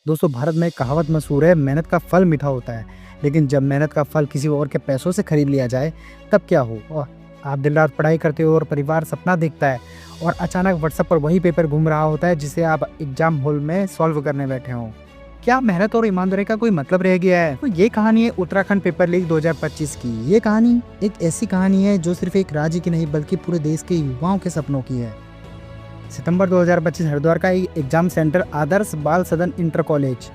दोस्तों, भारत में एक कहावत मशहूर है, मेहनत का फल मीठा होता है। लेकिन जब मेहनत का फल किसी और के पैसों से खरीद लिया जाए, तब क्या हो? आप दिन रात पढ़ाई करते हो और परिवार सपना देखता है, और अचानक व्हाट्सएप पर वही पेपर घूम रहा होता है जिसे आप एग्जाम हॉल में सॉल्व करने बैठे हो। क्या मेहनत और ईमानदारी का कोई मतलब रह गया है? तो ये कहानी है उत्तराखंड पेपर लीक 2025 की। ये कहानी एक ऐसी कहानी है जो सिर्फ एक राज्य की नहीं बल्कि पूरे देश के युवाओं के सपनों की है। सितंबर 2025 हरिद्वार का एक एग्जाम सेंटर आदर्श बाल सदन इंटर कॉलेज,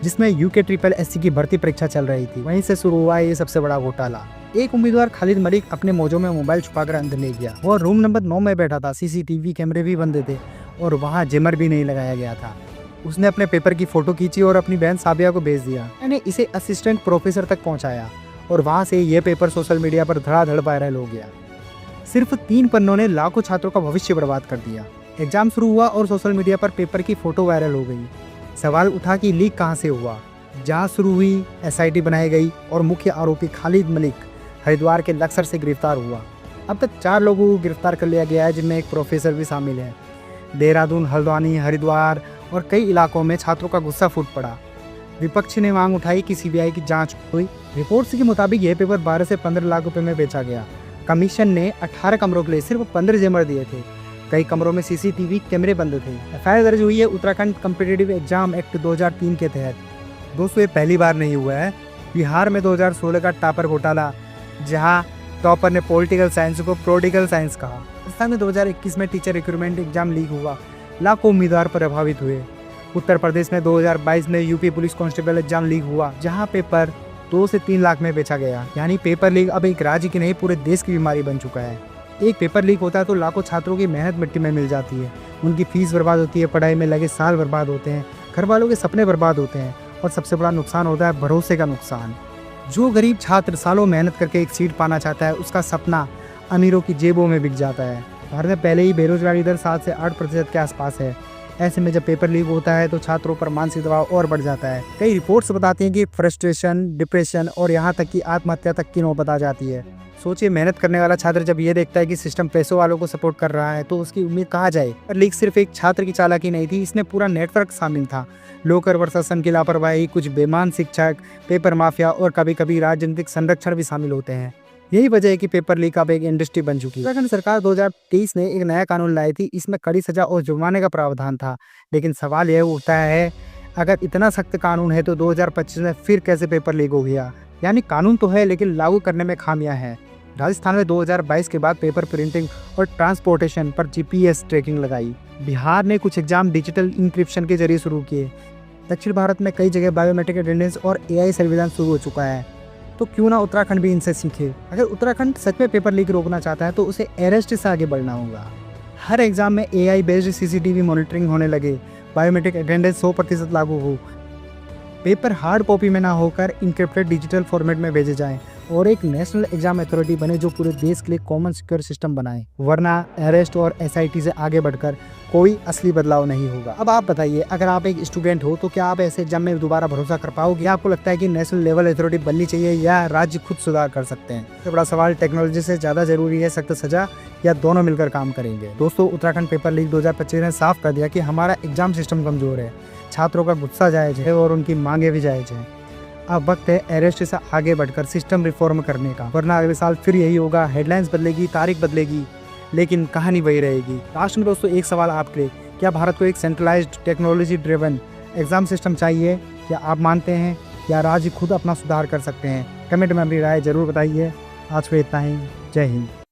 जिसमें UKSSC की भर्ती परीक्षा चल रही थी, वहीं से शुरू हुआ ये सबसे बड़ा घोटाला। एक उम्मीदवार खालिद मलिक अपने मौजों में मोबाइल छुपाकर अंदर ले गया। वो रूम नंबर 9 में बैठा था। CCTV कैमरे भी बंद थे और वहाँ जैमर भी नहीं लगाया गया था। उसने अपने पेपर की फोटो खींची और अपनी बहन साबिया को भेज दिया। मैंने इसे असिस्टेंट प्रोफेसर तक पहुँचाया और वहाँ से ये पेपर सोशल मीडिया पर धड़ाधड़ वायरल हो गया। सिर्फ 3 पन्नों ने लाखों छात्रों का भविष्य बर्बाद कर दिया। एग्जाम शुरू हुआ और सोशल मीडिया पर पेपर की फोटो वायरल हो गई। सवाल उठा कि लीक कहां से हुआ। जांच शुरू हुई, SIT बनाई गई और मुख्य आरोपी खालिद मलिक हरिद्वार के लक्सर से गिरफ्तार हुआ। अब तक 4 लोगों को गिरफ्तार कर लिया गया है, जिनमें एक प्रोफेसर भी शामिल है। देहरादून, हल्द्वानी, हरिद्वार और कई इलाकों में छात्रों का गुस्सा फूट पड़ा। विपक्ष ने मांग उठाई कि CBI की जाँच हुई। रिपोर्ट्स के मुताबिक यह पेपर 12 से 15 लाख रुपए में बेचा गया। कमीशन ने 18 कमरों के लिए सिर्फ 15 जैमर दिए थे। कई कमरों में CCTV कैमरे बंद थे। FIR दर्ज हुई है उत्तराखंड कॉम्पिटिटिव एग्जाम एक्ट 2003 के तहत। दोस्तों, ये पहली बार नहीं हुआ है। बिहार में 2016 का टॉपर घोटाला, जहां टॉपर ने पॉलिटिकल साइंस को प्रोडिकल साइंस कहा। राजस्थान में 2021 में टीचर रिक्रूटमेंट एग्जाम लीक हुआ, लाखों उम्मीदवार प्रभावित हुए। उत्तर प्रदेश में 2022 में UP police constable exam leak हुआ, जहाँ पेपर 2 से 3 लाख में बेचा गया। यानी पेपर लीक अब एक राज्य की नहीं पूरे देश की बीमारी बन चुका है। एक पेपर लीक होता है तो लाखों छात्रों की मेहनत मिट्टी में मिल जाती है। उनकी फीस बर्बाद होती है, पढ़ाई में लगे साल बर्बाद होते हैं, घर वालों के सपने बर्बाद होते हैं, और सबसे बड़ा नुकसान होता है भरोसे का नुकसान। जो गरीब छात्र सालों मेहनत करके एक सीट पाना चाहता है, उसका सपना अमीरों की जेबों में बिक जाता है। भारत में पहले ही बेरोजगारी दर 7 से 8% के आसपास है। ऐसे में जब पेपर लीक होता है तो छात्रों पर मानसिक दबाव और बढ़ जाता है। कई रिपोर्ट्स बताती हैं कि फ्रस्ट्रेशन, डिप्रेशन और यहाँ तक कि आत्महत्या तक की नौबत आ जाती है। सोचिए, मेहनत करने वाला छात्र जब ये देखता है कि सिस्टम पैसों वालों को सपोर्ट कर रहा है, तो उसकी उम्मीद कहाँ जाए। पर लीक सिर्फ एक छात्र की चालाकी नहीं थी, इसमें पूरा नेटवर्क शामिल था। लोकर प्रशासन की लापरवाही, कुछ बेईमान शिक्षक, पेपर माफिया और कभी कभी राजनीतिक संरक्षण भी शामिल होते हैं। यही वजह है कि पेपर लीक अब एक इंडस्ट्री बन चुकी है। उत्तराखंड सरकार 2023 ने एक नया कानून लाई थी। इसमें कड़ी सजा और जुर्माने का प्रावधान था। लेकिन सवाल यह उठता है, अगर इतना सख्त कानून है तो 2025 में फिर कैसे पेपर लीक हो गया? यानी कानून तो है, लेकिन लागू करने में खामियां हैं। राजस्थान में 2022 के बाद पेपर प्रिंटिंग और ट्रांसपोर्टेशन पर GPS ट्रैकिंग लगाई। बिहार ने कुछ एग्जाम डिजिटल इंक्रिप्शन के जरिए शुरू किए। दक्षिण भारत में कई जगह बायोमेट्रिक अटेंडेंस और AI संविधान शुरू हो चुका है। तो क्यों ना उत्तराखंड भी इनसे सीखे। अगर उत्तराखंड सच में पेपर लीक रोकना चाहता है तो उसे अरेस्ट से आगे बढ़ना होगा। हर एग्जाम में AI बेस्ड CCTV मॉनिटरिंग होने लगे, बायोमेट्रिक अटेंडेंस 100% लागू हो, पेपर हार्ड कॉपी में ना होकर इनक्रिप्टेड डिजिटल फॉर्मेट में भेजे जाएं, और एक नेशनल एग्जाम अथॉरिटी बने जो पूरे देश के लिए कॉमन सिक्योर सिस्टम बनाए। वरना अरेस्ट और SIT से आगे बढ़कर कोई असली बदलाव नहीं होगा। अब आप बताइए, अगर आप एक स्टूडेंट हो तो क्या आप ऐसे एग्जाम में दोबारा भरोसा कर पाओगे? आपको लगता है कि नेशनल लेवल अथॉरिटी बननी चाहिए या राज्य खुद सुधार कर सकते हैं? सबसे बड़ा सवाल, टेक्नोलॉजी से ज़्यादा जरूरी है सख्त सजा या दोनों मिलकर काम करेंगे? दोस्तों, उत्तराखंड पेपर लीक 2025 ने साफ कर दिया कि हमारा एग्जाम सिस्टम कमजोर है, छात्रों का गुस्सा जायज है और उनकी मांगे भी जायज है। अब वक्त है अरेस्ट से आगे बढ़कर सिस्टम रिफॉर्म करने का, वरना अगले साल फिर यही होगा। हेडलाइंस बदलेगी, तारीख बदलेगी, लेकिन कहानी वही रहेगी। लास्ट में दोस्तों एक सवाल आपके लिए, क्या भारत को एक centralised technology driven exam system चाहिए? क्या आप मानते हैं या राज्य खुद अपना सुधार कर सकते हैं? कमेंट में अपनी राय जरूर बताइए। आज के इतना ही। जय हिंद।